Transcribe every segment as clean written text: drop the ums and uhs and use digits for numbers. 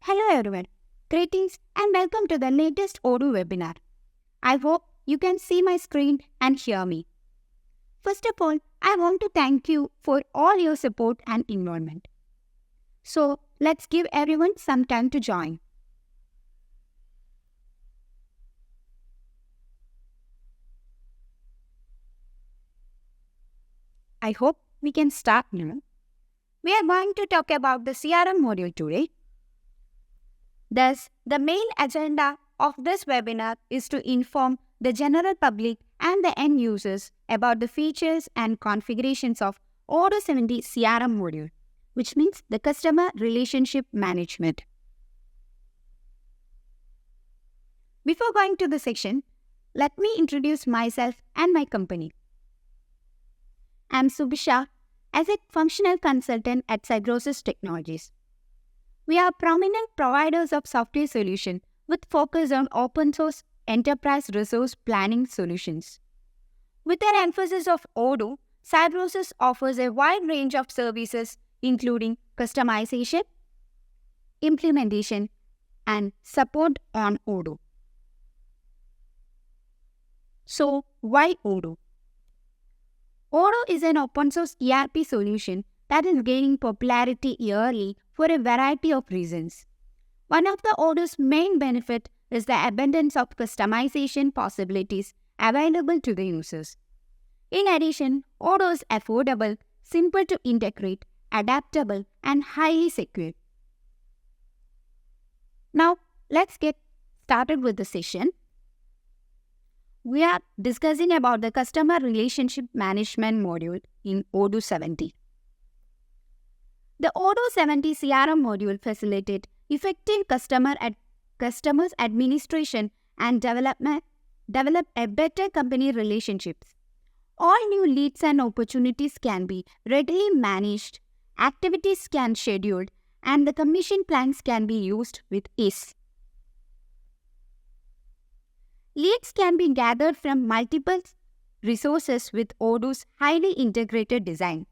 Hello everyone, greetings and welcome to the latest Odoo webinar. I hope you can see my screen and hear me. First of all, I want to thank you for all your support and involvement. So, let's give everyone some time to join. I hope we can start now. We are going to talk about the CRM module today. Thus, the main agenda of this webinar is to inform the general public and the end users about the features and configurations of Odoo 70 CRM module, which means the Customer Relationship Management. Before going to the section, let me introduce myself and my company. I am Subisha, as a functional consultant at Cybrosys Technologies. We are prominent providers of software solutions with focus on open source enterprise resource planning solutions. With an emphasis of Odoo, Cybrosys offers a wide range of services including customization, implementation, and support on Odoo. So, why Odoo? Odoo is an open source ERP solution that is gaining popularity yearly for a variety of reasons. One of the Odoo's main benefits is the abundance of customization possibilities available to the users. In addition, Odoo is affordable, simple to integrate, adaptable, and highly secure. Now, let's get started with the session. We are discussing about the Customer Relationship Management module in Odoo 70. The Odoo 70 CRM module facilitates effective customers administration and develop a better company relationships. All new leads and opportunities can be readily managed, activities can scheduled, and the commission plans can be used with ease. Leads can be gathered from multiple resources with Odoo's highly integrated design,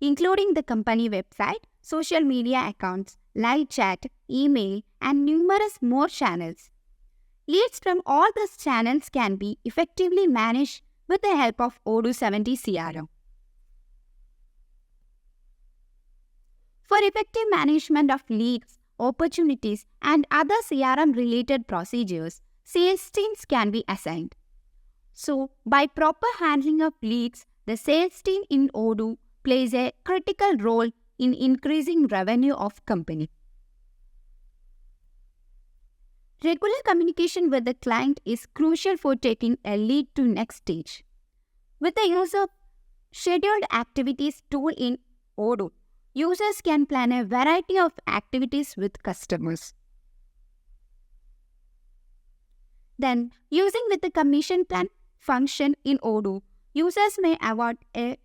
including the company website, social media accounts, live chat, email, and numerous more channels. Leads from all these channels can be effectively managed with the help of Odoo 70 CRM. For effective management of leads, opportunities, and other CRM-related procedures, sales teams can be assigned. So, by proper handling of leads, the sales team in Odoo plays a critical role in increasing revenue of company. Regular communication with the client is crucial for taking a lead to next stage. With the use of scheduled activities tool in Odoo, users can plan a variety of activities with customers. Then, using with the commission plan function in Odoo, users may award a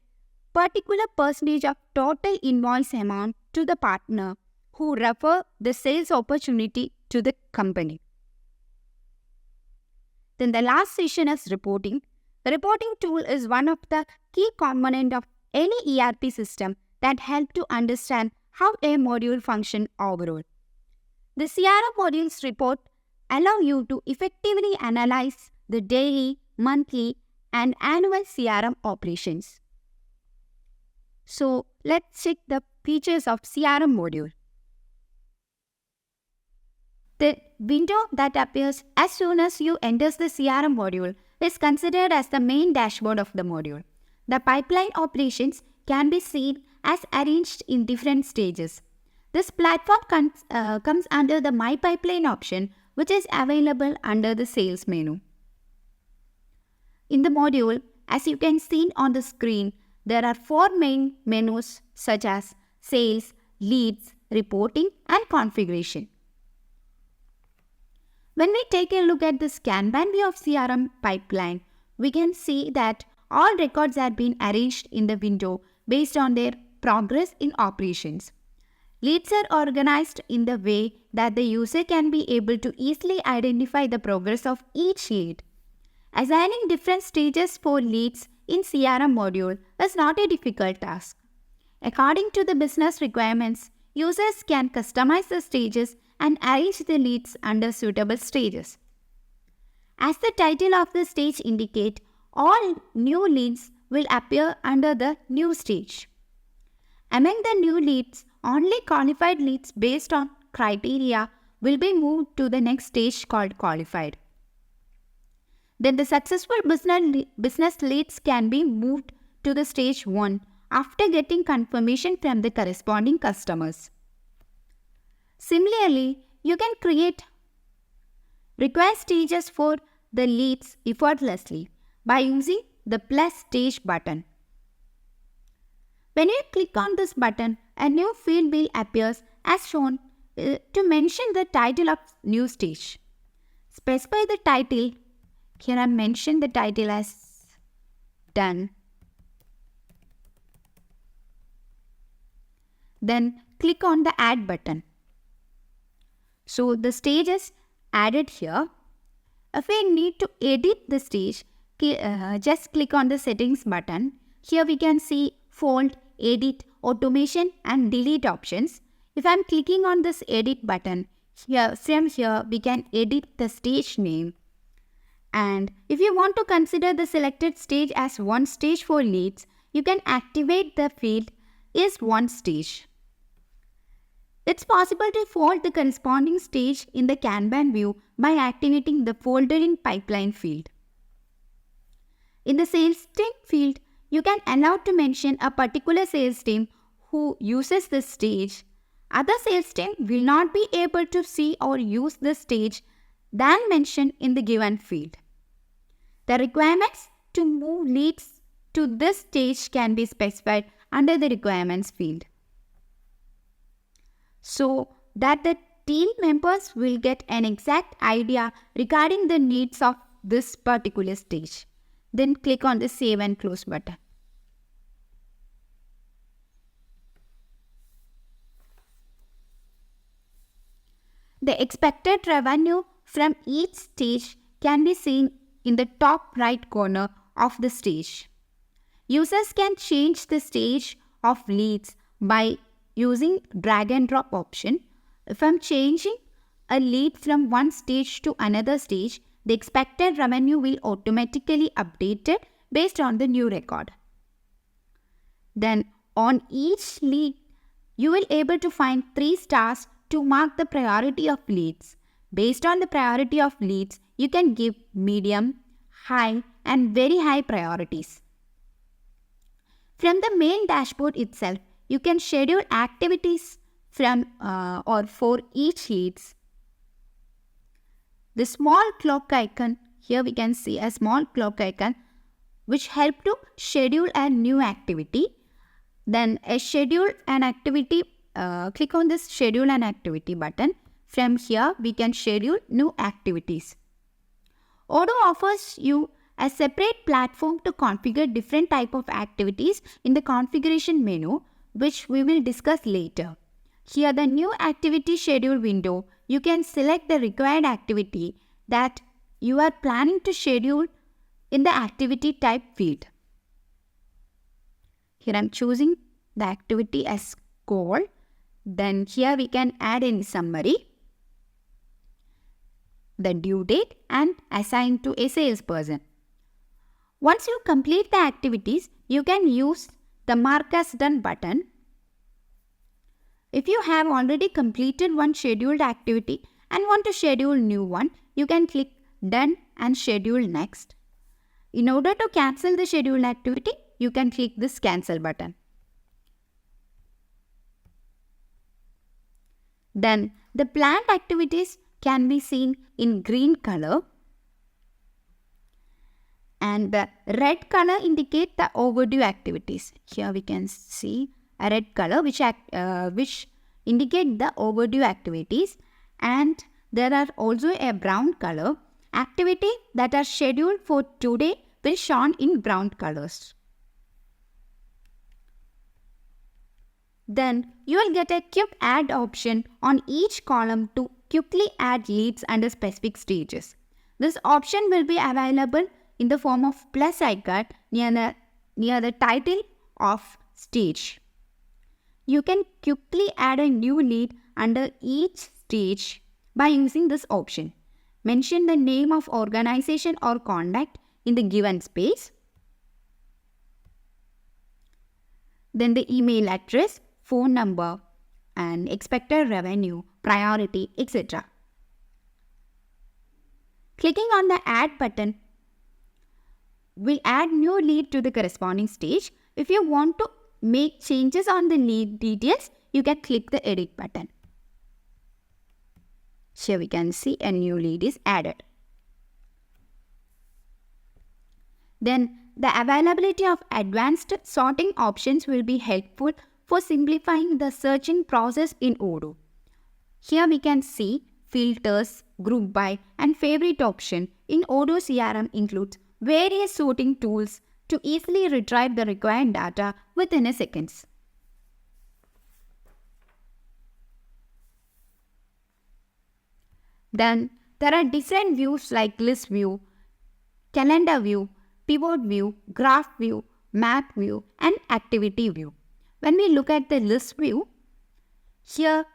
particular percentage of total invoice amount to the partner who refer the sales opportunity to the company. Then the last session is reporting. The reporting tool is one of the key components of any ERP system that help to understand how a module functions overall. The CRM modules report allow you to effectively analyze the daily, monthly, and annual CRM operations. So, let's check the features of CRM module. The window that appears as soon as you enter the CRM module is considered as the main dashboard of the module. The pipeline operations can be seen as arranged in different stages. This platform comes under the My Pipeline option, which is available under the Sales menu. In the module, as you can see on the screen, there are 4 main menus such as Sales, Leads, Reporting, and Configuration. When we take a look at the Kanban view of CRM pipeline, we can see that all records have been arranged in the window based on their progress in operations. Leads are organized in the way that the user can be able to easily identify the progress of each lead. Assigning different stages for leads in CRM module is not a difficult task. According to the business requirements, users can customize the stages and arrange the leads under suitable stages. As the title of the stage indicates, all new leads will appear under the new stage. Among the new leads, only qualified leads based on criteria will be moved to the next stage called qualified. Then the successful business leads can be moved to the stage 1 after getting confirmation from the corresponding customers. Similarly, you can create required stages for the leads effortlessly by using the plus stage button. When you click on this button, a new field will appear as shown to mention the title of new stage. Specify the title. Here I mentioned the title as done. Then click on the add button. So the stage is added here. If we need to edit the stage, just click on the settings button. Here we can see fold, edit, automation and delete options. If I am clicking on this edit button, from here we can edit the stage name. And if you want to consider the selected stage as one stage for leads, you can activate the field is one stage. It's possible to fold the corresponding stage in the Kanban view by activating the folder in pipeline field. In the sales team field, you can allow to mention a particular sales team who uses this stage. Other sales team will not be able to see or use this stage than mentioned in the given field. The requirements to move leads to this stage can be specified under the requirements field, so that the team members will get an exact idea regarding the needs of this particular stage. Then click on the save and close button. The expected revenue from each stage can be seen in the top right corner of the stage. Users can change the stage of leads by using drag and drop option. If I'm changing a lead from one stage to another stage, the expected revenue will automatically update it based on the new record. Then on each lead, you will able to find 3 stars to mark the priority of leads. Based on the priority of leads, you can give medium, high and very high priorities. From the main dashboard itself, you can schedule activities from or for each leads. The small clock icon, here we can see a small clock icon which help to schedule a new activity. Then a schedule an activity, click on this schedule an activity button. From here we can schedule new activities. Odoo offers you a separate platform to configure different type of activities in the configuration menu, which we will discuss later. Here the new activity schedule window, you can select the required activity that you are planning to schedule in the activity type field. Here I am choosing the activity as call. Then here we can add in summary, the due date and assign to a salesperson. Once you complete the activities, you can use the mark as done button. If you have already completed one scheduled activity and want to schedule new one, you can click done and schedule next. In order to cancel the scheduled activity, you can click this cancel button. Then the planned activities can be seen in green color, and the red color indicate the overdue activities. Here we can see a red color which indicate the overdue activities, and there are also a brown color. Activity that are scheduled for today will shown in brown colors. Then you will get a quick add option on each column to quickly add leads under specific stages. This option will be available in the form of plus icon near the title of stage. You can quickly add a new lead under each stage by using this option. Mention the name of organization or contact in the given space. Then the email address, phone number, and expected revenue, priority, etc. Clicking on the add button will add new lead to the corresponding stage. If you want to make changes on the lead details, you can click the edit button. Here we can see a new lead is added. Then the availability of advanced sorting options will be helpful for simplifying the searching process in Odoo. Here we can see filters, group by, and favorite option in Odoo CRM includes various sorting tools to easily retrieve the required data within a seconds. Then there are different views like list view, calendar view, pivot view, graph view, map view, and activity view. When we look at the list view, here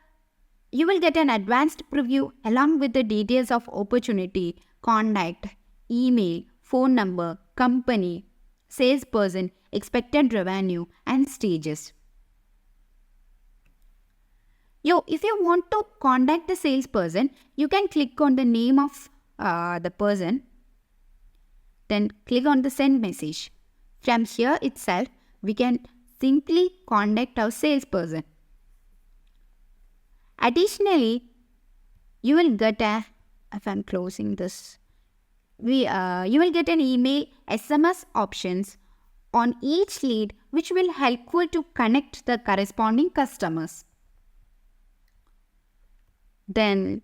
you will get an advanced preview along with the details of opportunity, contact, email, phone number, company, salesperson, expected revenue, and stages. If you want to contact the salesperson, you can click on the name of the person. Then click on the send message. From here itself, we can simply contact our salesperson. Additionally, you will get if I'm closing this, you will get an email SMS options on each lead, which will helpful to connect the corresponding customers. Then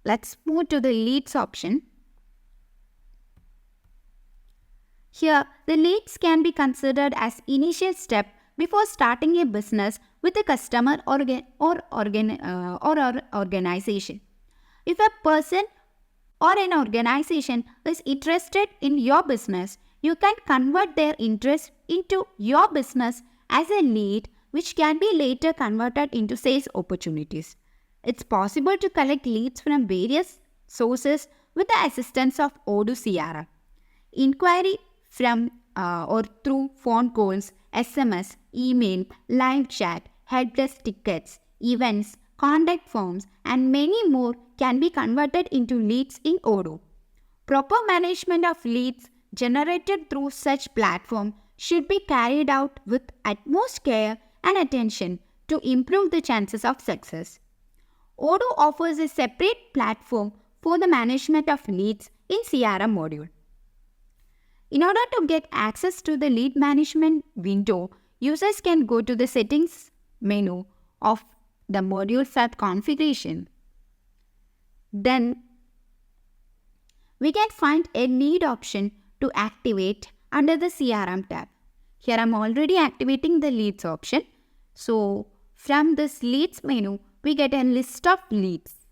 let's move to the leads option. Here, the leads can be considered as initial step before starting a business with a customer or organization. If a person or an organization is interested in your business, you can convert their interest into your business as a lead, which can be later converted into sales opportunities. It's possible to collect leads from various sources with the assistance of Odoo CRM. Inquiry from or through phone calls, SMS, email, live chat, helpdesk tickets, events, contact forms, and many more can be converted into leads in Odoo. Proper management of leads generated through such platform should be carried out with utmost care and attention to improve the chances of success. Odoo offers a separate platform for the management of leads in CRM module. In order to get access to the lead management window, users can go to the settings menu of the module set configuration. Then we can find a lead option to activate under the CRM tab. Here I am already activating the leads option. So from this leads menu, we get a list of leads.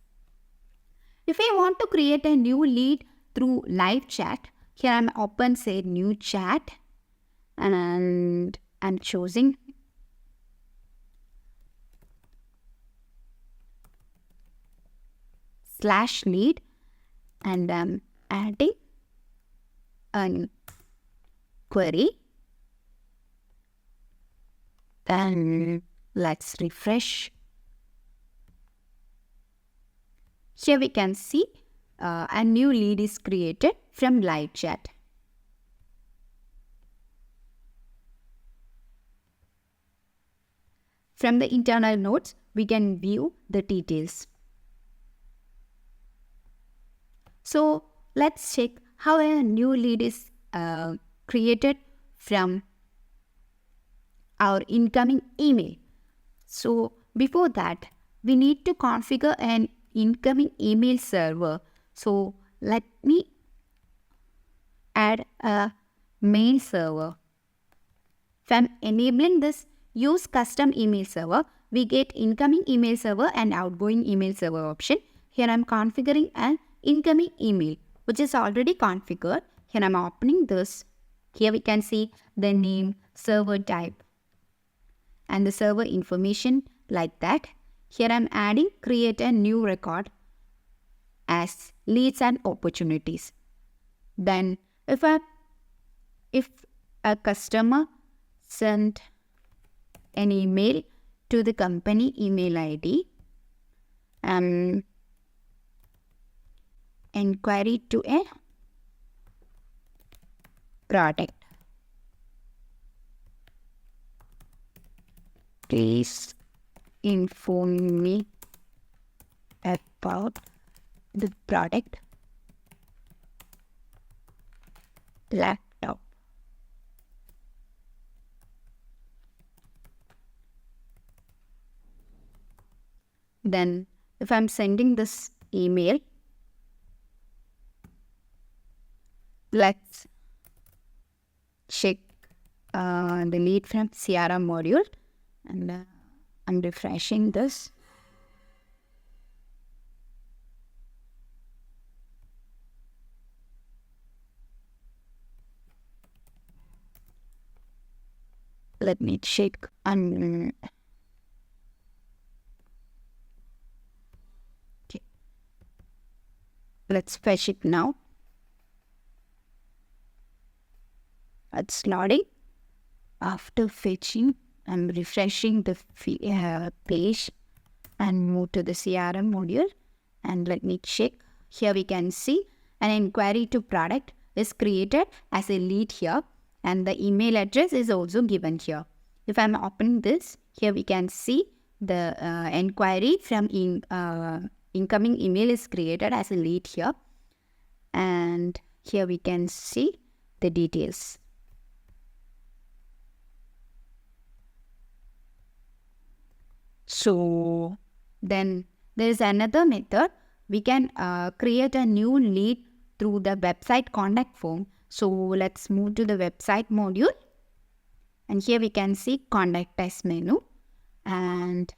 If I want to create a new lead through live chat, here I am open say new chat and I'm choosing /lead and I'm adding a query. Then let's refresh. Here we can see a new lead is created from live chat. From the internal notes, we can view the details. So let's check how a new lead is created from our incoming email. So before that, we need to configure an incoming email server. So let me add a mail server. From enabling this use custom email server, we get incoming email server and outgoing email server option. Here I am configuring an incoming email, which is already configured. Here I am opening this. Here we can see the name, server type, and the server information like that. Here I'm adding create a new record as leads and opportunities. Then if a customer sent an email to the company email ID, inquiry to a product. Please inform me about the product laptop. Then if I'm sending this email, let's check the lead from CRM module, and I'm refreshing this. Let me check. Okay. Let's fetch it now. It's loading. After fetching, I'm refreshing the page and move to the CRM module, and let me check. Here we can see an inquiry to product is created as a lead here, and the email address is also given here. If I'm opening this, here we can see the inquiry from incoming email is created as a lead here, and here we can see the details. So then there is another method. We can create a new lead through the website contact form. So let's move to the website module, and here we can see contact us menu, and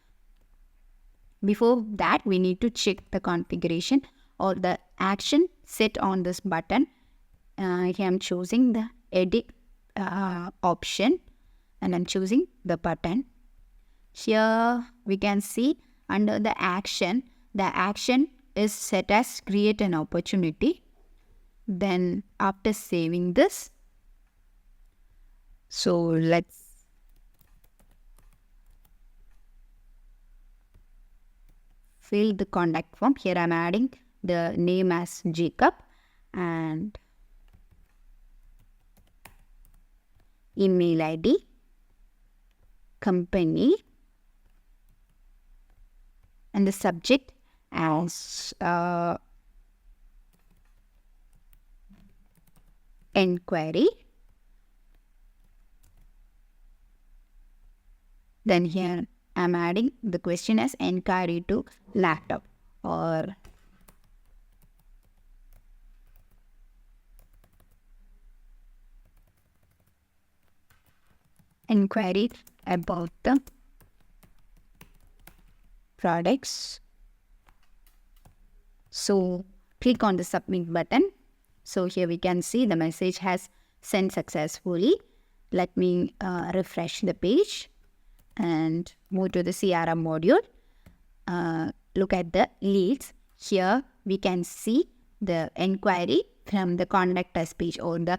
before that we need to check the configuration or the action set on this button. Here I'm choosing the edit option, and I'm choosing the button. Here we can see under the action is set as create an opportunity. Then after saving this, so let's fill the contact form. Here I'm adding the name as Jacob and email ID, company, and the subject as inquiry. Then here I'm adding the question as inquiry to laptop or inquiry about the products. So click on the submit button. So here we can see the message has sent successfully. Let me refresh the page and move to the CRM module. Look at the leads. Here we can see the inquiry from the contact us page, or the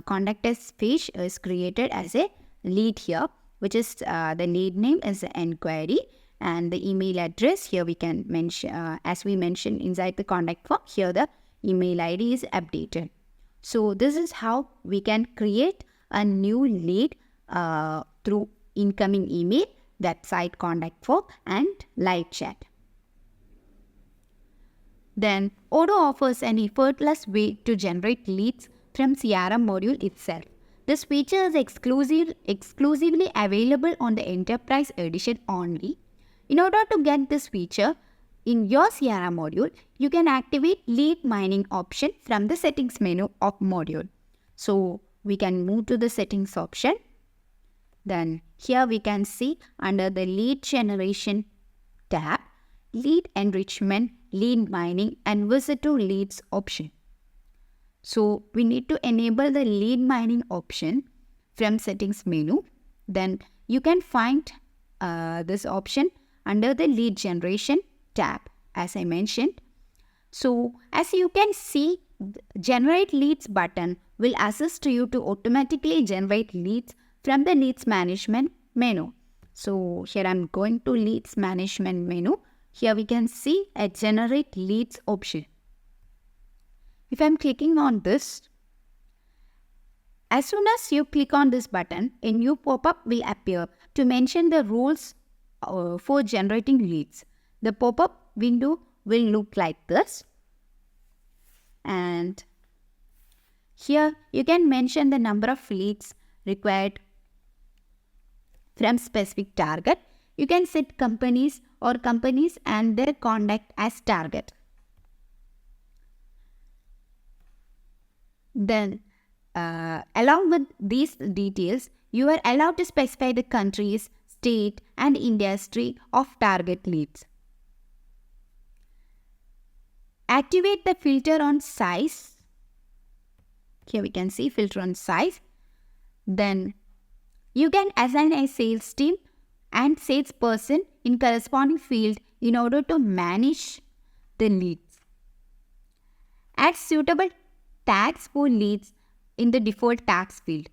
contact us page is created as a lead here, which is the lead name is the inquiry, and the email address here we can mention as we mentioned inside the contact form. Here the email ID is updated. So this is how we can create a new lead through incoming email, website contact form, and live chat. Then Odoo offers an effortless way to generate leads from CRM module itself. This feature is exclusively available on the Enterprise Edition only. In order to get this feature in your CRM module, you can activate lead mining option from the settings menu of module. So we can move to the settings option. Then here we can see under the lead generation tab, lead enrichment, lead mining, and visit to leads option. So we need to enable the lead mining option from settings menu. Then you can find this option under the lead generation tab, as I mentioned. So as you can see, generate leads button will assist you to automatically generate leads from the leads management menu. So here I'm going to leads management menu. Here we can see a generate leads option. If I'm clicking on this, as soon as you click on this button, a new pop-up will appear to mention the rules for generating leads. The pop-up window will look like this. And here you can mention the number of leads required from specific target. You can set companies and their contact as target. Then along with these details, you are allowed to specify the countries, state and industry of target leads. Activate the filter on size. Here we can see filter on size. Then you can assign a sales team and salesperson in corresponding field in order to manage the leads. Add suitable tags for leads in the default tags field.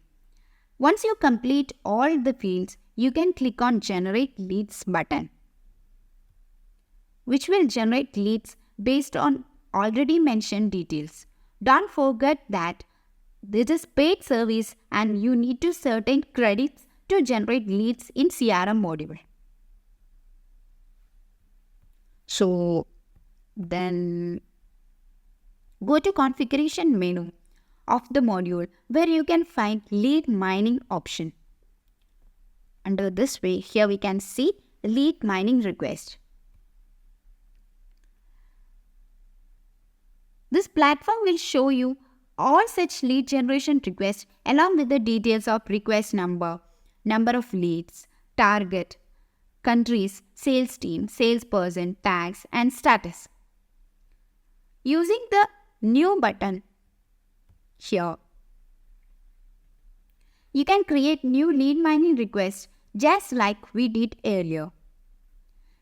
Once you complete all the fields, you can click on Generate Leads button, which will generate leads based on already mentioned details. Don't forget that this is paid service and you need to certain credits to generate leads in CRM module. So then go to configuration menu of the module where you can find lead mining option. Under this way, here we can see lead mining request. This platform will show you all such lead generation requests along with the details of request number, number of leads, target, countries, sales team, salesperson, tags and status. Using the new button here, you can create new lead mining requests just like we did earlier.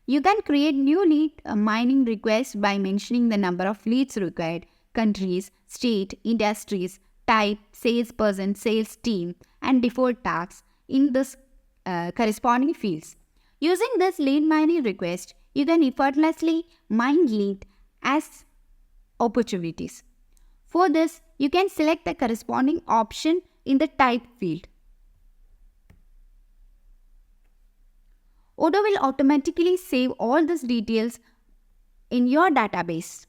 You can create new lead mining requests by mentioning the number of leads required, countries, state, industries, type, salesperson, sales team, and default tags in this corresponding fields. Using this lead mining request, you can effortlessly mine lead as opportunities. For this, you can select the corresponding option in the type field. Odoo will automatically save all these details in your database.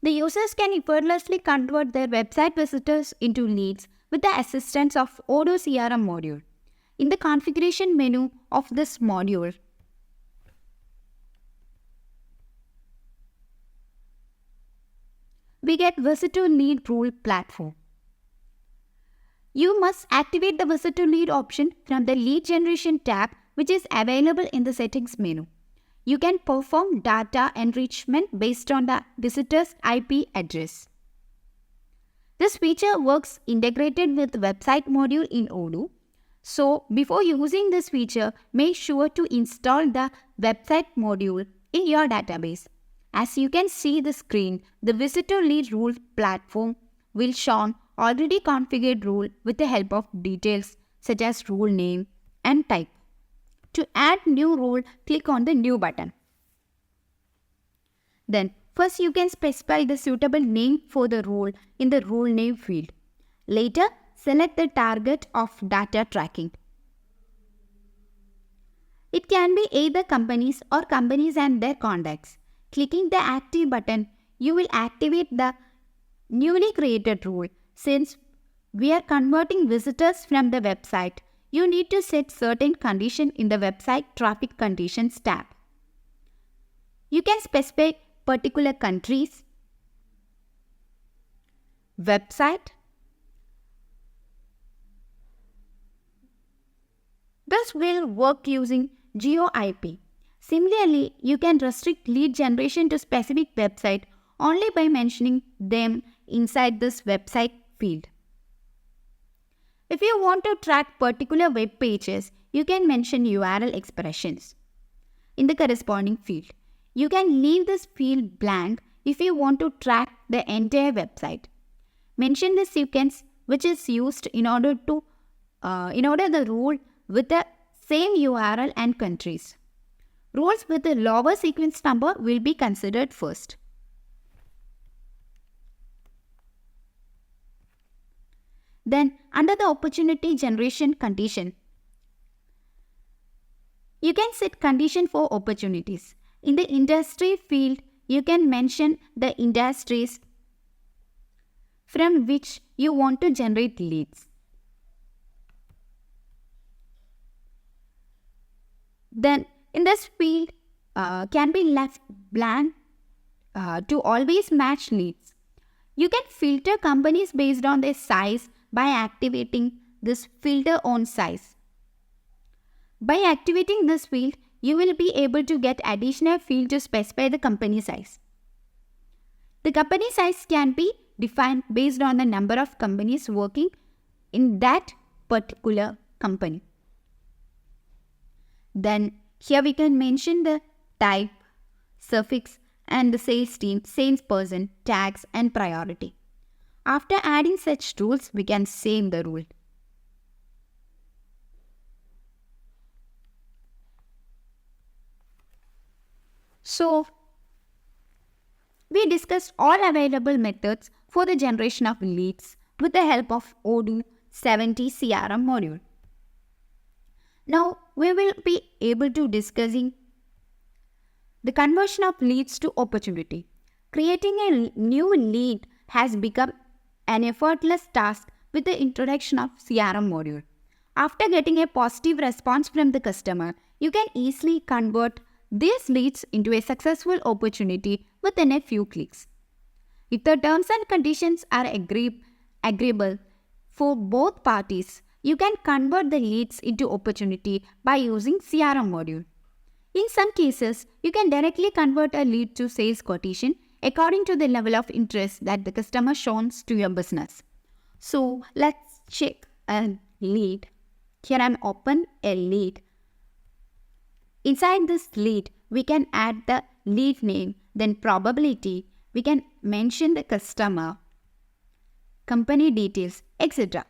The users can effortlessly convert their website visitors into leads with the assistance of Odoo CRM module. In the configuration menu of this module, we get visitor lead rule platform. You must activate the visitor lead option from the lead generation tab, which is available in the settings menu. You can perform data enrichment based on the visitor's IP address. This feature works integrated with website module in Odoo. So before using this feature, make sure to install the website module in your database. As you can see the screen, the visitor lead rule platform will show already configured rule with the help of details such as rule name and type. To add new rule, click on the new button. Then first you can specify the suitable name for the rule in the rule name field. Later, select the target of data tracking. It can be either companies or companies and their contacts. Clicking the active button, you will activate the newly created rule. Since we are converting visitors from the website, you need to set certain condition in the website traffic conditions tab. You can specify particular countries, website. This will work using geo IP. Similarly, you can restrict lead generation to specific website only by mentioning them inside this website field. If you want to track particular web pages, you can mention URL expressions in the corresponding field. You can leave this field blank if you want to track the entire website. Mention the sequence which is used in order the rule with the same URL and countries. Rules with a lower sequence number will be considered first. Then, under the opportunity generation condition, you can set condition for opportunities. In the industry field, you can mention the industries from which you want to generate leads. Then, in this field, can be left blank to always match leads. You can filter companies based on their size by activating this filter on size. By activating this field, you will be able to get additional field to specify the company size. The company size can be defined based on the number of companies working in that particular company. Then here we can mention the type, suffix and the sales team, salesperson, tags and priority. After adding such rules, we can save the rule. So, we discussed all available methods for the generation of leads with the help of Odoo 70 CRM module. Now, we will be able to discussing the conversion of leads to opportunity. Creating a new lead has become an effortless task with the introduction of CRM module. After getting a positive response from the customer, you can easily convert these leads into a successful opportunity within a few clicks. If the terms and conditions are agreeable for both parties, you can convert the leads into opportunity by using CRM module. In some cases, you can directly convert a lead to sales quotation according to the level of interest that the customer shows to your business. So, let's check a lead. Here I am open a lead. Inside this lead, we can add the lead name, then probability. We can mention the customer, company details, etc.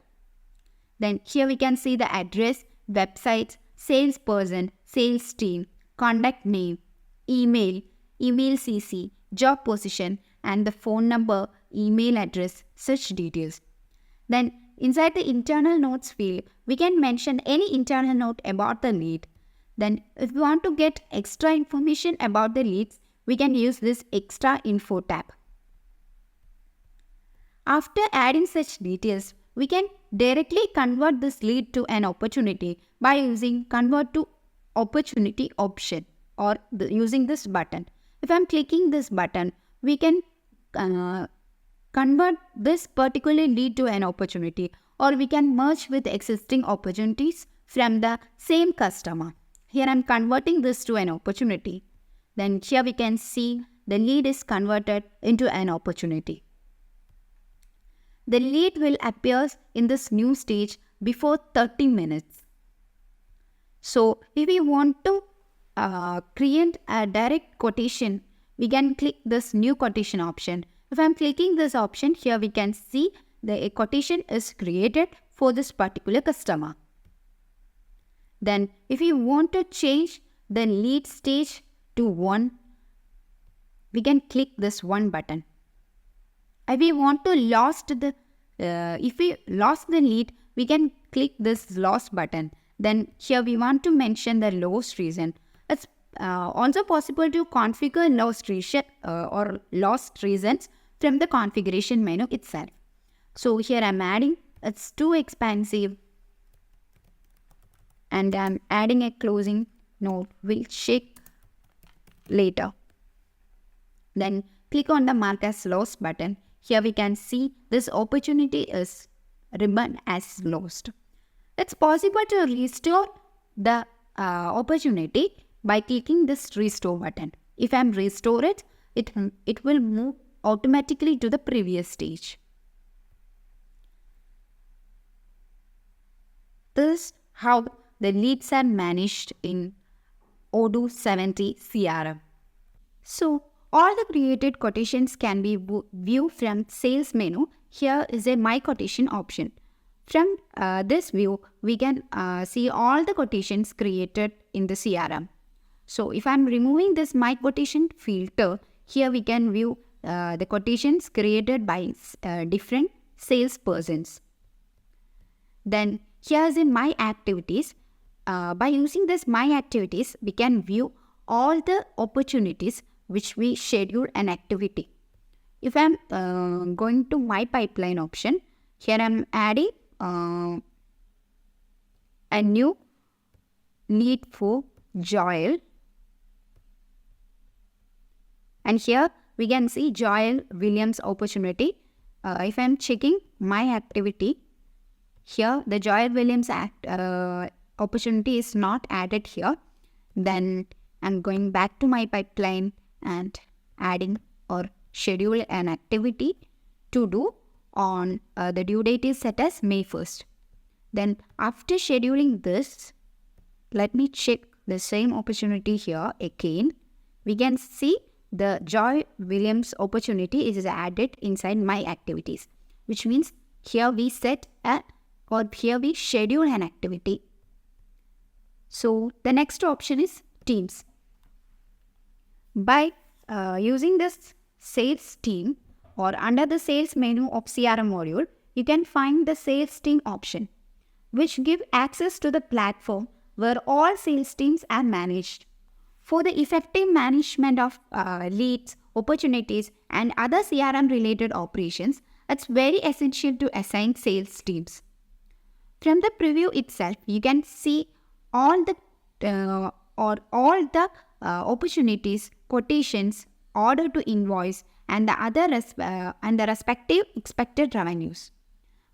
Then here we can see the address, website, salesperson, sales team, contact name, email, email CC, job position and the phone number, email address, such details. Then inside the internal notes field, we can mention any internal note about the lead. Then if we want to get extra information about the leads, we can use this extra info tab. After adding such details, we can directly convert this lead to an opportunity by using convert to opportunity option or using this button. If I am clicking this button, we can convert this particular lead to an opportunity, or we can merge with existing opportunities from the same customer. Here I am converting this to an opportunity. Then here we can see the lead is converted into an opportunity. The lead will appear in this new stage before 30 minutes. So if we want to create a direct quotation, we can click this new quotation option. If I am clicking this option, here we can see the quotation is created for this particular customer. Then if you want to change the lead stage to 1, we can click this 1 button. If we want to if we lost the lead, we can click this lost button. Then here we want to mention the lost reason. It's also possible to configure lost reasons from the configuration menu itself. So here I'm adding, it's too expensive, and I'm adding a closing note, we'll check later. Then click on the mark as lost button. Here we can see this opportunity is ribbon as lost. It's possible to restore the opportunity by clicking this restore button. If I'm restore it, it will move automatically to the previous stage. This is how the leads are managed in Odoo 70 CRM. So all the created quotations can be viewed from sales menu. Here is a my quotation option. From this view, we can see all the quotations created in the CRM. So if I'm removing this my quotation filter, here we can view the quotations created by different salespersons. Then here's in my activities. By using this my activities, we can view all the opportunities which we schedule an activity. If I'm going to my pipeline option, here I'm adding a new lead for Joel. And here we can see Joel Williams opportunity. If I'm checking my activity, here the Joel Williams opportunity is not added here. Then I'm going back to my pipeline and adding or schedule an activity to do on the due date is set as May 1st. Then after scheduling this, let me check the same opportunity here again. We can see the Joy Williams opportunity is added inside my activities, which means here we set or here we schedule an activity. So the next option is teams. By using this sales team or under the sales menu of CRM module, you can find the sales team option, which give access to the platform where all sales teams are managed. For the effective management of leads, opportunities, and other CRM-related operations, it's very essential to assign sales teams. From the preview itself, you can see all the opportunities, quotations, order to invoice, and the other and the respective expected revenues.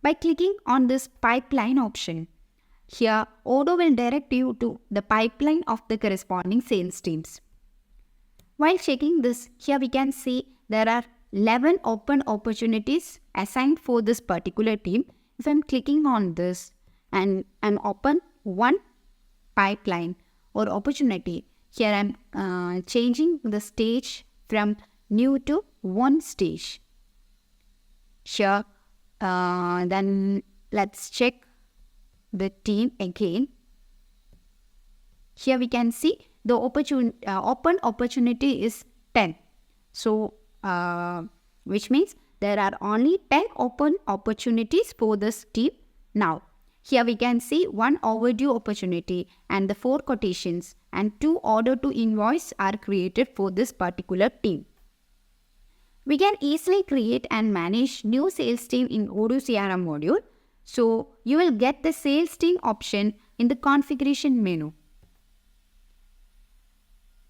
By clicking on this pipeline option, here Odoo will direct you to the pipeline of the corresponding sales teams. While checking this, here we can see there are 11 open opportunities assigned for this particular team. If I'm clicking on this and I'm open one pipeline or opportunity, here I'm changing the stage from new to one stage. Here, then let's check the team again. Here we can see the open opportunity is 10. So, which means there are only 10 open opportunities for this team now. Here we can see one overdue opportunity and the 4 quotations and 2 order to invoice are created for this particular team. We can easily create and manage new sales team in Odoo CRM module. So you will get the sales team option in the configuration menu.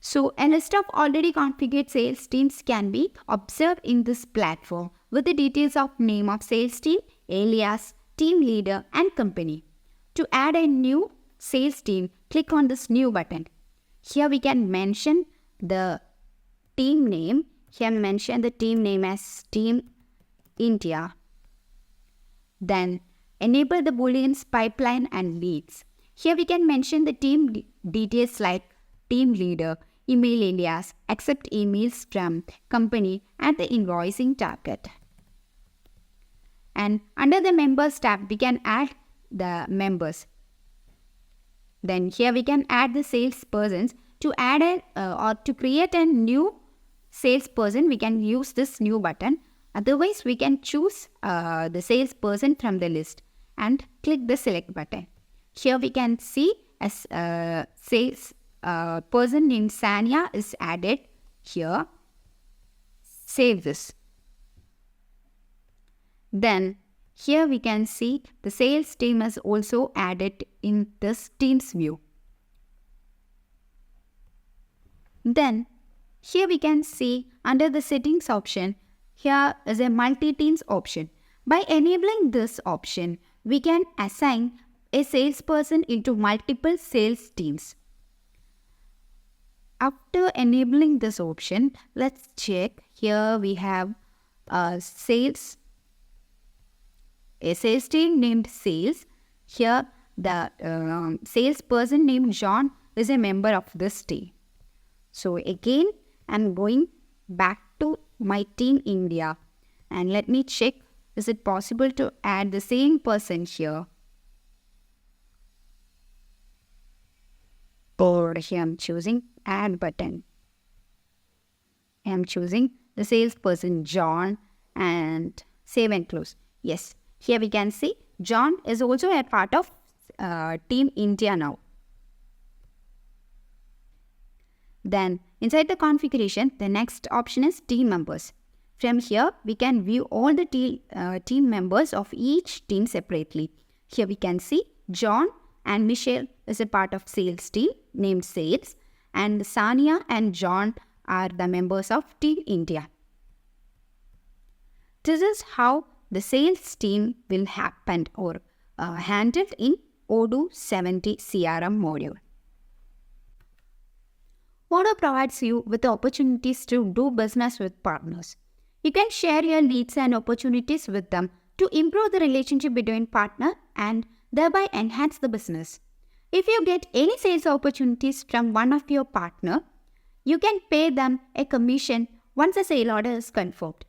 So a list of already configured sales teams can be observed in this platform with the details of name of sales team, alias, team leader and company. To add a new sales team, click on this new button. Here we can mention the team name. Here mention the team name as Team India. Then enable the booleans pipeline and leads. Here we can mention the team details like team leader, email alias, accept emails from company and the invoicing target. And under the members tab, we can add the members. Then here we can add the salespersons. To add or to create a new salesperson, we can use this new button. Otherwise, we can choose the salesperson from the list and click the select button. Here we can see as sales person named Sanya is added here. Save this. Then here we can see the sales team is also added in this teams view. Then here we can see under the settings option, here is a multi-teams option. By enabling this option, we can assign a salesperson into multiple sales teams. After enabling this option, let's check. Here we have a sales team named sales. Here the salesperson named John is a member of this team. So again, I'm going back to my team India and let me check, is it possible to add the same person here? Or here I'm choosing add button. I'm choosing the salesperson John and save and close. Yes, here we can see John is also a part of Team India now. Then inside the configuration, the next option is team members. From here, we can view all the team members of each team separately. Here we can see John and Michelle is a part of sales team named Sales, and Sania and John are the members of Team India. This is how the sales team will happen or handled in Odoo 70 CRM module. Odoo provides you with the opportunities to do business with partners. You can share your leads and opportunities with them to improve the relationship between partner and thereby enhance the business. If you get any sales opportunities from one of your partner, you can pay them a commission once a sale order is confirmed.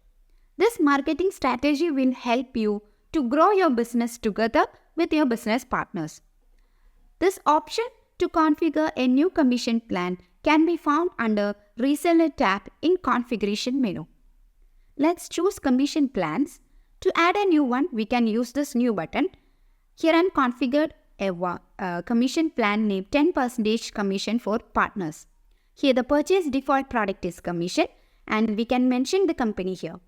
This marketing strategy will help you to grow your business together with your business partners. This option to configure a new commission plan can be found under Reseller tab in Configuration menu. Let's choose Commission Plans. To add a new one, we can use this new button. Here I'm configured a commission plan named 10% commission for partners. Here the purchase default product is commission and we can mention the company here.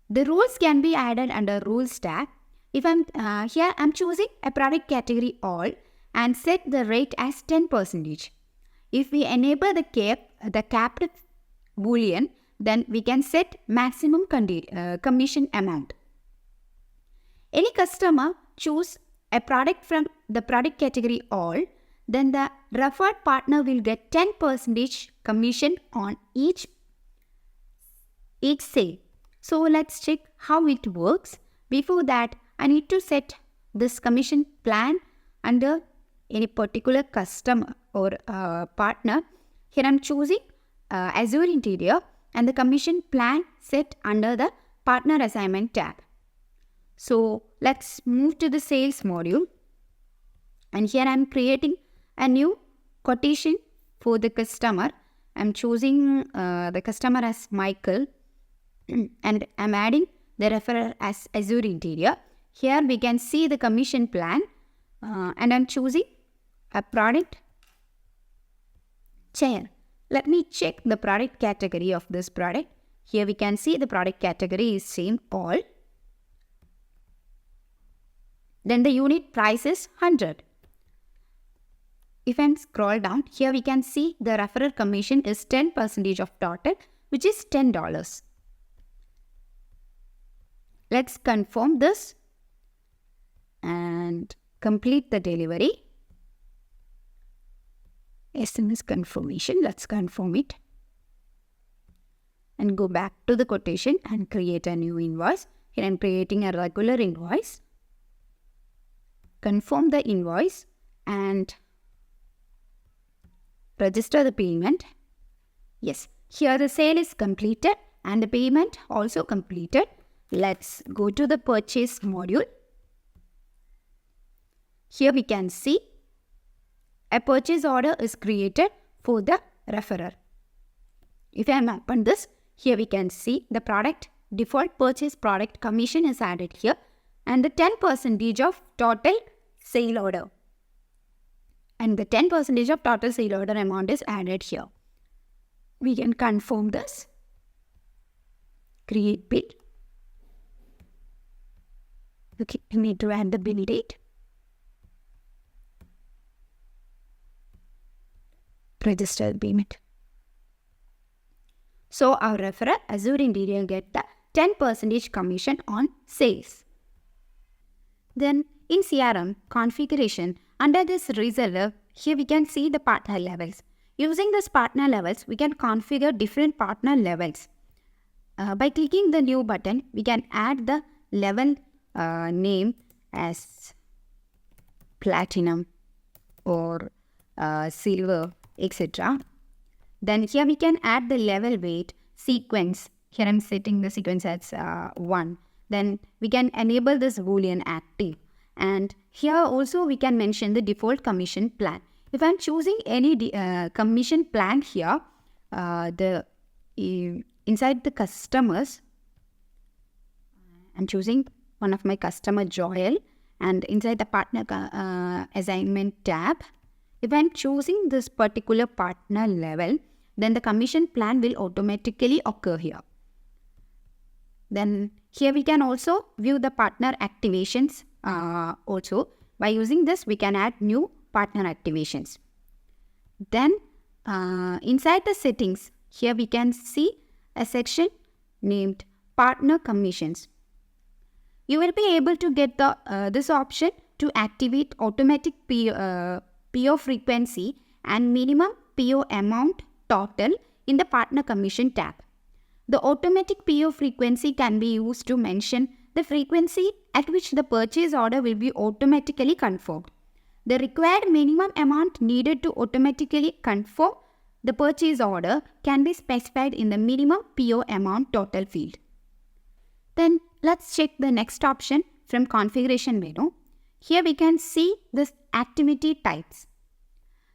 The rules can be added under Rules tab. If I'm choosing a product category all and set the rate as 10%. If we enable the capped boolean, then we can set maximum commission amount. Any customer choose a product from the product category all, then the referred partner will get 10% commission on each sale. So let's check how it works. Before that, I need to set this commission plan under any particular customer or partner. Here I'm choosing Azure Interior and the commission plan set under the Partner Assignment tab. So let's move to the sales module. And here I'm creating a new quotation for the customer. I'm choosing the customer as Michael and I'm adding the referrer as Azure Interior. Here we can see the commission plan and I'm choosing a product chair. Let me check the product category of this product. Here we can see the product category is same all. Then the unit price is 100. If I scroll down, here we can see the referral commission is 10% of total, which is $10. Let's confirm this and complete the delivery. SMS confirmation, let's confirm it. And go back to the quotation and create a new invoice. Here I'm creating a regular invoice. Confirm the invoice and register the payment. Yes, here the sale is completed and the payment also completed. Let's go to the purchase module. Here we can see a purchase order is created for the referrer. If I open this, here we can see the product default purchase product commission is added here and the 10% of total sale order. And the 10% of total sale order amount is added here. We can confirm this. Create bill. Okay, we need to add the bill date. Register the payment. So our referrer Azure Interior get the 10% commission on sales. Then in CRM configuration, under this reseller, here we can see the partner levels. Using this partner levels, we can configure different partner levels. By clicking the new button, we can add the level name as platinum or silver, etc. Then here we can add the level weight, sequence. Here I'm setting the sequence as 1. Then we can enable this boolean active. And here also we can mention the default commission plan. If I'm choosing any commission plan here, inside the customers, I'm choosing one of my customer Joel, and inside the partner assignment tab, if I'm choosing this particular partner level, then the commission plan will automatically occur here. Then here we can also view the partner activations also. By using this, we can add new partner activations. Then inside the settings, here we can see a section named partner commissions. You will be able to get this option to activate automatic PO frequency and minimum PO amount total in the partner commission tab. The automatic PO frequency can be used to mention the frequency at which the purchase order will be automatically confirmed. The required minimum amount needed to automatically confirm the purchase order can be specified in the minimum PO amount total field. Then let's check the next option from configuration menu. Here we can see this activity types.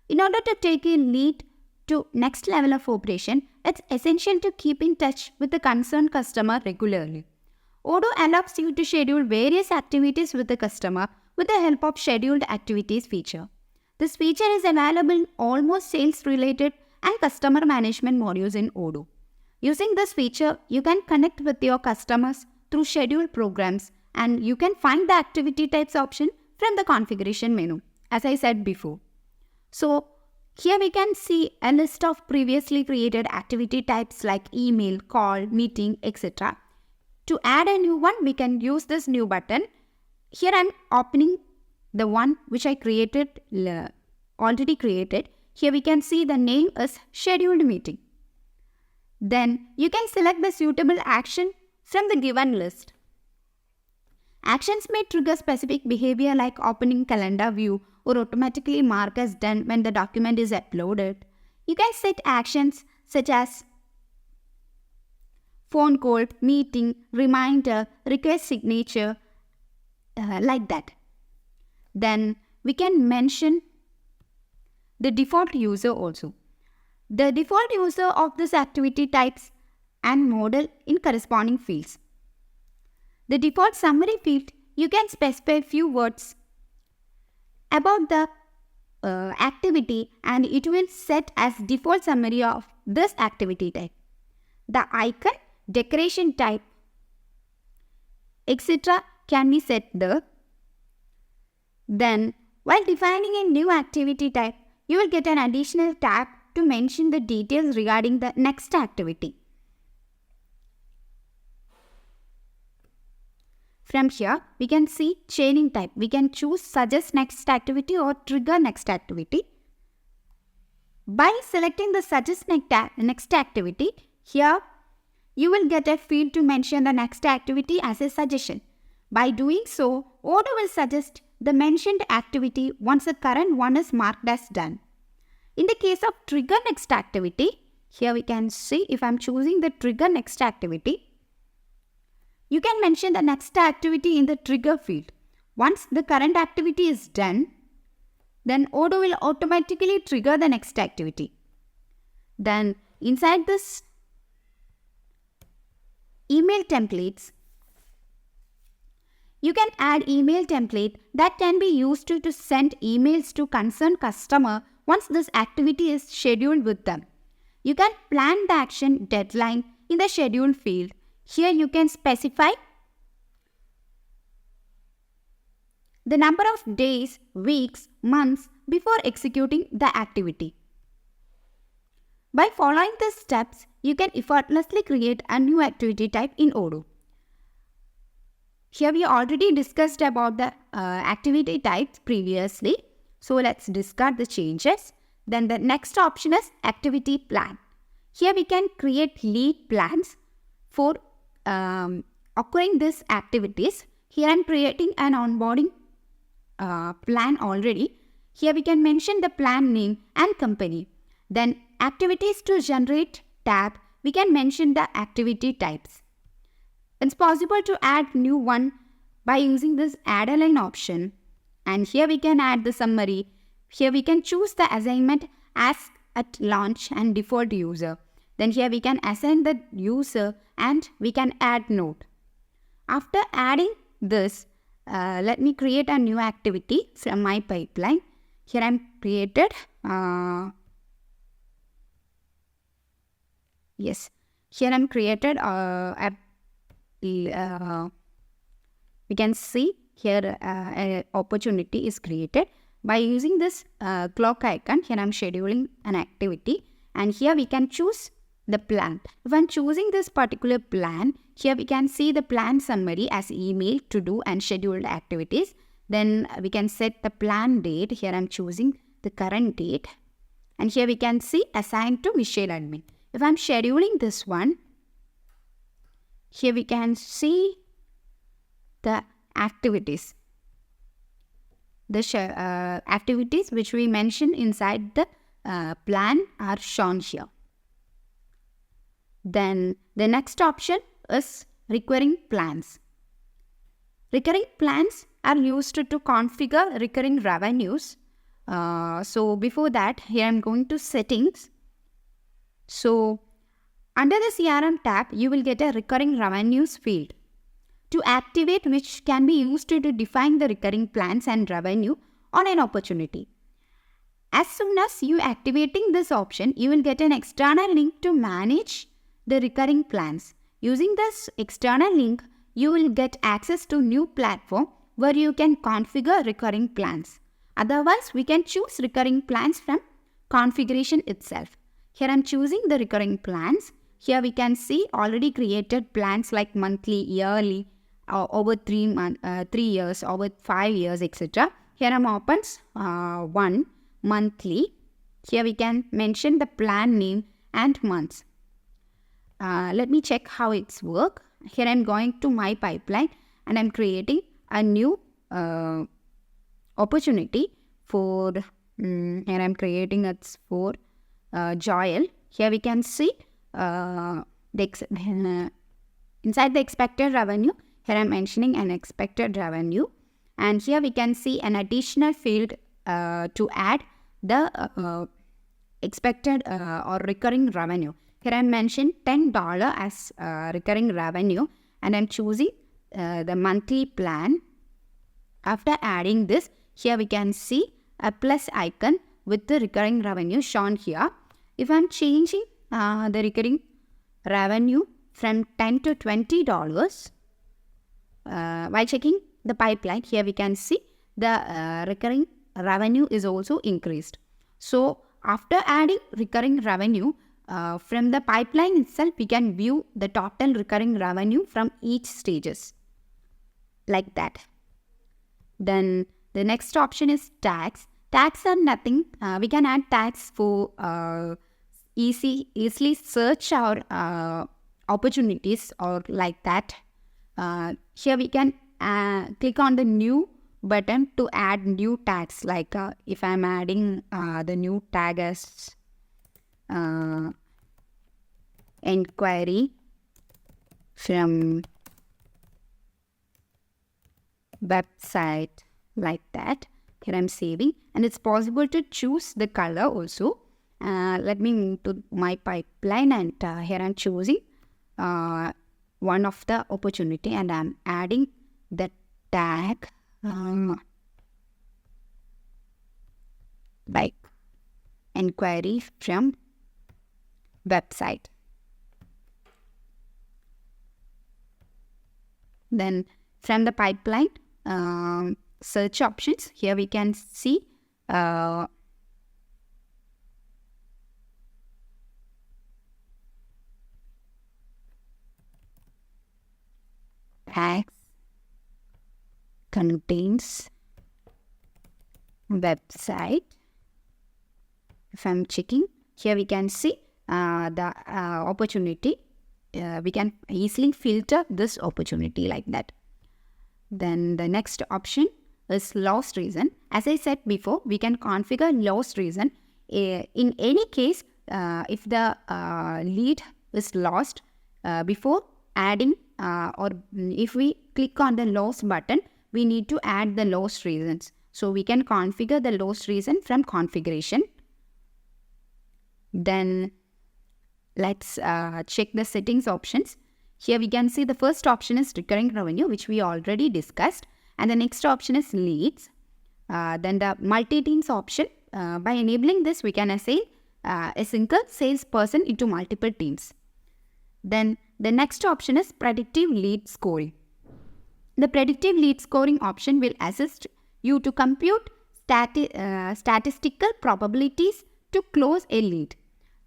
In order to take a lead to next level of operation, it's essential to keep in touch with the concerned customer regularly. Odoo allows you to schedule various activities with the customer with the help of scheduled activities feature. This feature is available in almost sales-related and customer management modules in Odoo. Using this feature, you can connect with your customers through scheduled programs, and you can find the activity types option from the configuration menu, as I said before. So here we can see a list of previously created activity types like email, call, meeting, etc. To add a new one, we can use this new button. Here I'm opening the one which I already created. Here we can see the name is scheduled meeting. Then you can select the suitable action from the given list. Actions may trigger specific behavior like opening calendar view or automatically mark as done when the document is uploaded. You can set actions such as phone call, meeting, reminder, request signature, like that. Then we can mention the default user also. The default user of this activity types and model in corresponding fields. The default summary field, you can specify a few words about the activity and it will set as default summary of this activity type. The icon, decoration type, etc. can be set there. Then, while defining a new activity type, you will get an additional tab to mention the details regarding the next activity. From here, we can see chaining type. We can choose suggest next activity or trigger next activity. By selecting the suggest next activity, here you will get a field to mention the next activity as a suggestion. By doing so, Odoo will suggest the mentioned activity once the current one is marked as done. In the case of trigger next activity, here we can see if I am choosing the trigger next activity, you can mention the next activity in the trigger field. Once the current activity is done, then Odoo will automatically trigger the next activity. Then inside this email templates, you can add email template that can be used to send emails to concerned customer once this activity is scheduled with them. You can plan the action deadline in the schedule field. Here you can specify the number of days, weeks, months before executing the activity. By following these steps, you can effortlessly create a new activity type in Odoo. Here we already discussed about the activity types previously. So let's discard the changes. Then the next option is activity plan. Here we can create lead plans for occurring these activities. Here I am creating an onboarding plan already. Here we can mention the plan name and company. Then activities to generate tab, we can mention the activity types. It's possible to add new one by using this add a line option. And here we can add the summary. Here we can choose the assignment as at launch and default user. Then here we can assign the user and we can add note. After adding this, let me create a new activity from my pipeline. Here I'm created, here I'm created we can see here an opportunity is created. By using this clock icon, here I'm scheduling an activity and here we can choose the plan. If I'm choosing this particular plan, here we can see the plan summary as email, to do and scheduled activities. Then we can set the plan date. Here I'm choosing the current date. And here we can see assigned to Michelle admin. If I'm scheduling this one, here we can see the activities. The activities which we mentioned inside the plan are shown here. Then the next option is recurring plans. Recurring plans are used to configure recurring revenues. So before that, here I'm going to settings. So under the CRM tab, you will get a recurring revenues field to activate, which can be used to define the recurring plans and revenue on an opportunity. As soon as you activating this option, you will get an external link to manage the recurring plans. Using this external link, you will get access to new platform where you can configure recurring plans. Otherwise, we can choose recurring plans from configuration itself. Here I'm choosing the recurring plans. Here we can see already created plans like monthly, yearly, over 3 years, over 5 years, etc. Here I'm opens one monthly. Here we can mention the plan name and months. Let me check how it's work. Here I'm going to my pipeline and I'm creating a new opportunity for, here I'm creating it for Joel. Here we can see inside the expected revenue. Here I'm mentioning an expected revenue. And here we can see an additional field to add the expected or recurring revenue. Here I mentioned $10 as recurring revenue and I'm choosing the monthly plan. After adding this, here we can see a plus icon with the recurring revenue shown here. If I'm changing the recurring revenue from $10 to $20, while checking the pipeline, here we can see the recurring revenue is also increased. So after adding recurring revenue, from the pipeline itself, we can view the total recurring revenue from each stages like that. Then the next option is tags. Tags are nothing. We can add tags for easily search our opportunities or like that. Here we can click on the new button to add new tags. Like if I'm adding the new tag as inquiry from website like that. Here I'm saving and it's possible to choose the color also. Let me move to my pipeline and here I'm choosing one of the opportunity and I'm adding the tag like inquiry from website. Then from the pipeline search options, here we can see tags contains website. If I'm checking, here we can see the opportunity. We can easily filter this opportunity like that. Then the next option is lost reason. As I said before, we can configure lost reason. In any case, if the lead is lost, before adding or if we click on the lost button, we need to add the lost reasons. So we can configure the lost reason from configuration. Then let's check the settings options. Here we can see the first option is recurring revenue, which we already discussed. And the next option is leads. Then the multi-teams option. By enabling this, we can assign a single salesperson into multiple teams. Then the next option is predictive lead scoring. The predictive lead scoring option will assist you to compute statistical probabilities to close a lead.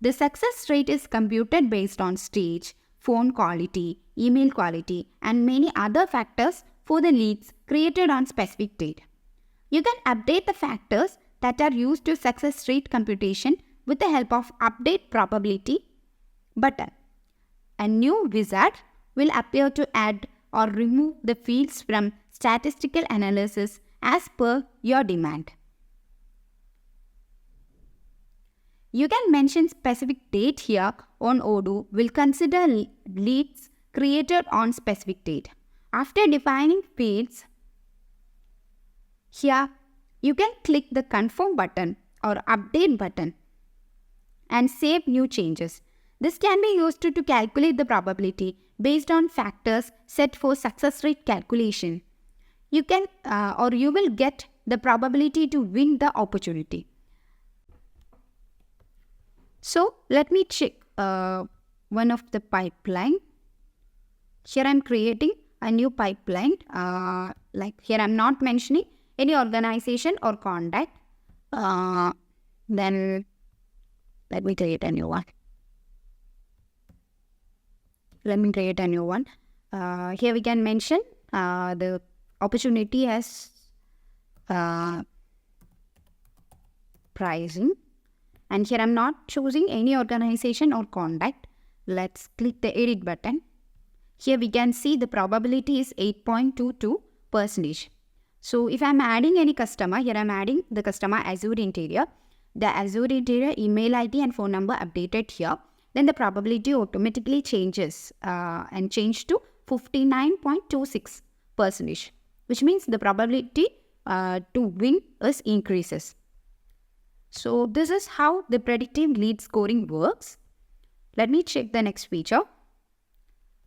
The success rate is computed based on stage, phone quality, email quality, and many other factors for the leads created on specific date. You can update the factors that are used to success rate computation with the help of Update Probability button. A new wizard will appear to add or remove the fields from statistical analysis as per your demand. You can mention specific date here on Odoo will consider leads created on specific date. After defining fields, here you can click the confirm button or update button and save new changes. This can be used to calculate the probability based on factors set for success rate calculation. You can or you will get the probability to win the opportunity. So let me check one of the pipeline. Here I am creating a new pipeline. Like here I am not mentioning any organization or contact. Then let me create a new one. Let me create a new one. Here we can mention the opportunity as pricing. And here I'm not choosing any organization or contact. Let's click the edit button. Here we can see the probability is 8.22%. So if I'm adding any customer, here I'm adding the customer Azure Interior. The Azure Interior email ID and phone number updated here. Then the probability automatically changes and change to 59.26%, which means the probability to win is increases. So this is how the predictive lead scoring works. Let me check the next feature.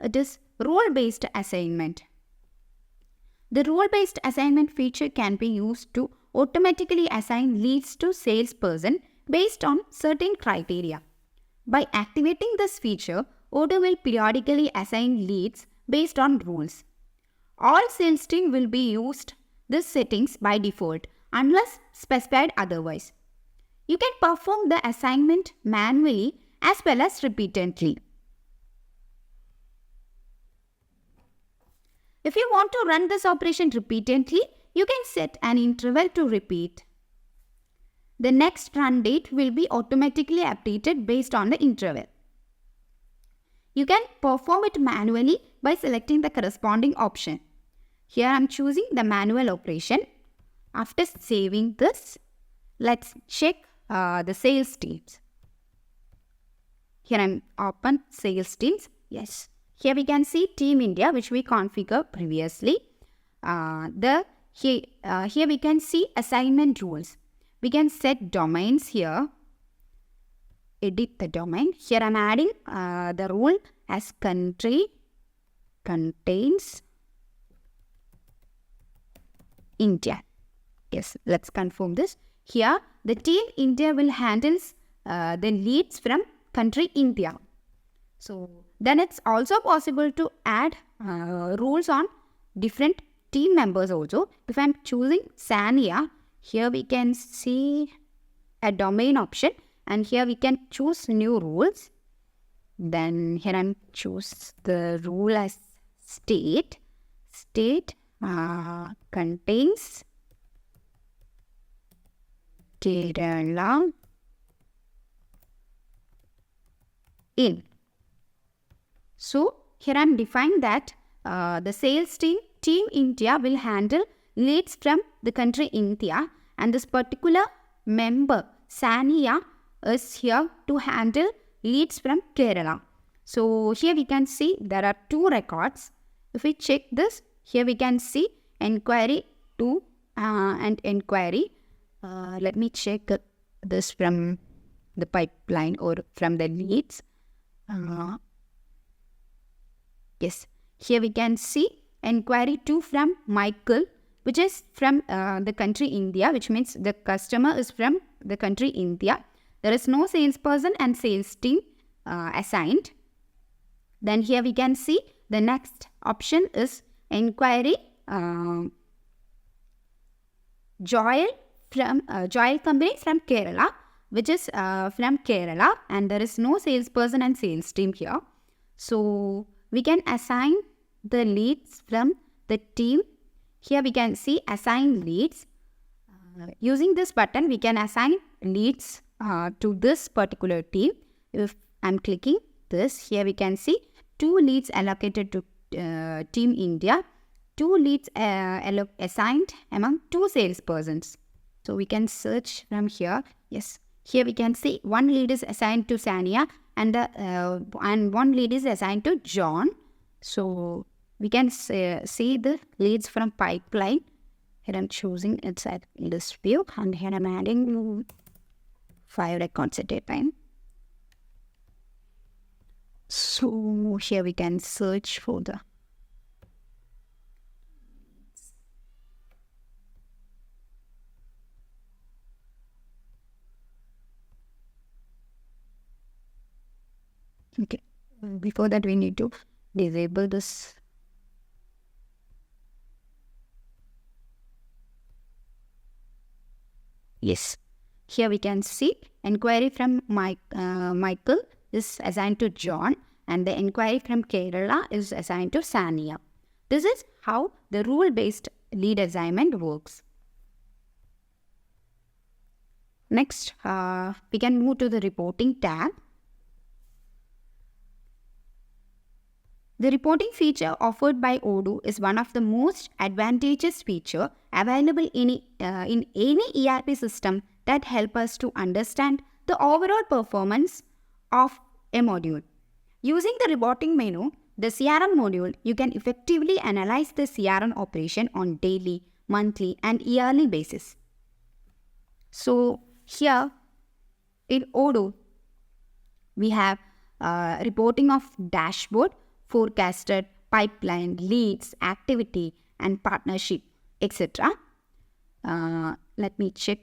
It is role-based assignment. The role-based assignment feature can be used to automatically assign leads to salesperson based on certain criteria. By activating this feature, Odoo will periodically assign leads based on rules. All sales team will be used these settings by default unless specified otherwise. You can perform the assignment manually as well as repeatedly. If you want to run this operation repeatedly, you can set an interval to repeat. The next run date will be automatically updated based on the interval. You can perform it manually by selecting the corresponding option. Here I am choosing the manual operation. After saving this, let's check the sales teams. Here I am open sales teams. Yes. Here we can see Team India, which we configured previously. Here we can see assignment rules. We can set domains here. Edit the domain. Here I am adding the rule as country contains India. Yes, let's confirm this. Here the Team India will handle the leads from country India. So then it's also possible to add rules on different team members also. If I'm choosing Sania, here we can see a domain option and here we can choose new rules. Then here I'm choose the rule as state. State contains Kerala in. So here I am defining that the sales team India will handle leads from the country India, and this particular member, Sania, is here to handle leads from Kerala. So here we can see there are 2 records. If we check this, here we can see inquiry 2 and inquiry. Let me check this from the pipeline or from the leads. Yes, here we can see inquiry 2 from Michael, which is from the country India, which means the customer is from the country India. There is no salesperson and sales team assigned. Then here we can see the next option is inquiry Joel company from Kerala, which is from Kerala, and there is no salesperson and sales team here. So we can assign the leads from the team. Here we can see assign leads. Using this button, we can assign leads to this particular team. If I'm clicking this, here we can see 2 leads allocated to Team India, 2 leads assigned among 2 salespersons. So we can search from here. Yes, here we can see 1 lead is assigned to Sania and 1 lead is assigned to John. So we can see the leads from pipeline. Here I'm choosing it's at list view, and here I'm adding 5 records at a time. So here we can search for the okay. Before that, we need to disable this. Yes, here we can see inquiry from Michael is assigned to John, and the inquiry from Kerala is assigned to Sania. This is how the rule-based lead assignment works. Next, we can move to the reporting tab. The reporting feature offered by Odoo is one of the most advantageous features available in any ERP system that help us to understand the overall performance of a module. Using the reporting menu, the CRM module, you can effectively analyze the CRM operation on daily, monthly, and yearly basis. So here in Odoo, we have reporting of dashboard, forecasted, pipeline, leads, activity, and partnership, etc. Let me check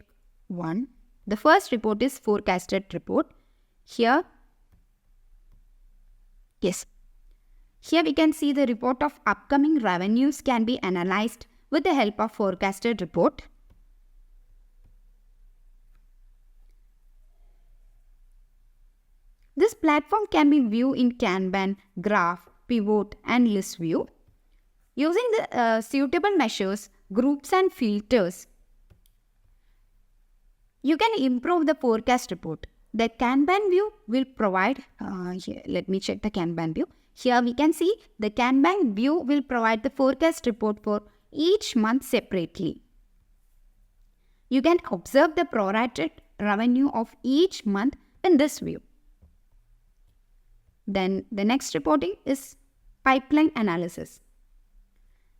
one. The first report is forecasted report. Here we can see the report of upcoming revenues can be analyzed with the help of forecasted report. This platform can be viewed in Kanban, graph, pivot, and list view. Using the suitable measures, groups, and filters, you can improve the forecast report. The Kanban view will provide, here, let me check the Kanban view. Here we can see the Kanban view will provide the forecast report for each month separately. You can observe the prorated revenue of each month in this view. Then the next reporting is pipeline analysis.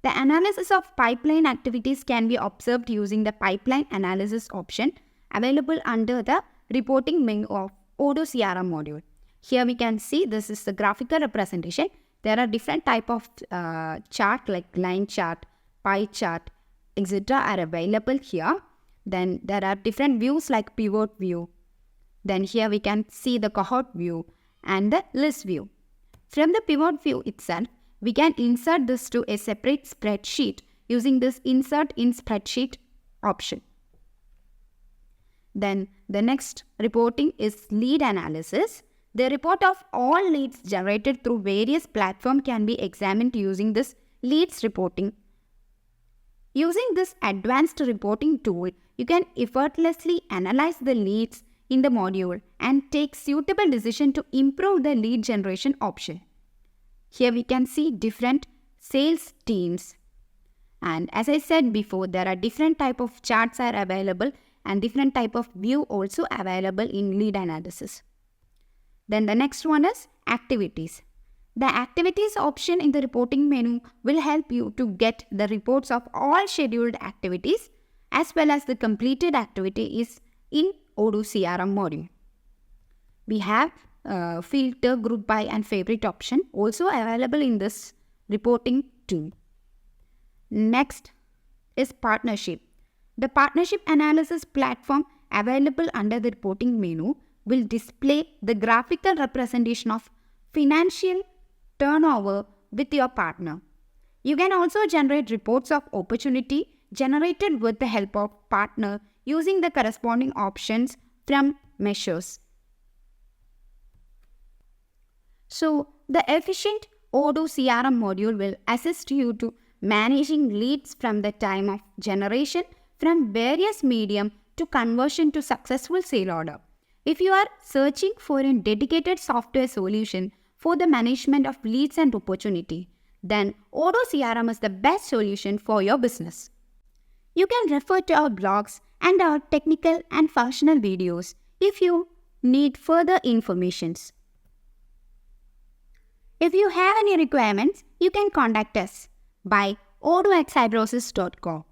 The analysis of pipeline activities can be observed using the pipeline analysis option available under the reporting menu of Odoo CRM module. Here we can see this is the graphical representation. There are different type of chart like line chart, pie chart, etc. are available here. Then there are different views like pivot view. Then here we can see the cohort view and the list view. From the pivot view itself, we can insert this to a separate spreadsheet using this insert in spreadsheet option. Then the next reporting is lead analysis. The report of all leads generated through various platforms can be examined using this leads reporting. Using this advanced reporting tool, you can effortlessly analyze the leads in the module and take suitable decision to improve the lead generation option. Here we can see different sales teams And as I said before, there are different type of charts are available and different type of view also available in lead analysis. Then the next one is activities. The activities option in the reporting menu will help you to get the reports of all scheduled activities as well as the completed activities in Odoo CRM module. We have filter, group by and favorite option also available in this reporting tool. Next is partnership. The partnership analysis platform available under the reporting menu will display the graphical representation of financial turnover with your partner. You can also generate reports of opportunity generated with the help of partner using the corresponding options from measures. So, the efficient Odoo CRM module will assist you to managing leads from the time of generation from various medium to conversion to successful sale order. If you are searching for a dedicated software solution for the management of leads and opportunity, then Odoo CRM is the best solution for your business. You can refer to our blogs and our technical and functional videos if you need further information. If you have any requirements, you can contact us by odoo@cybrosys.com.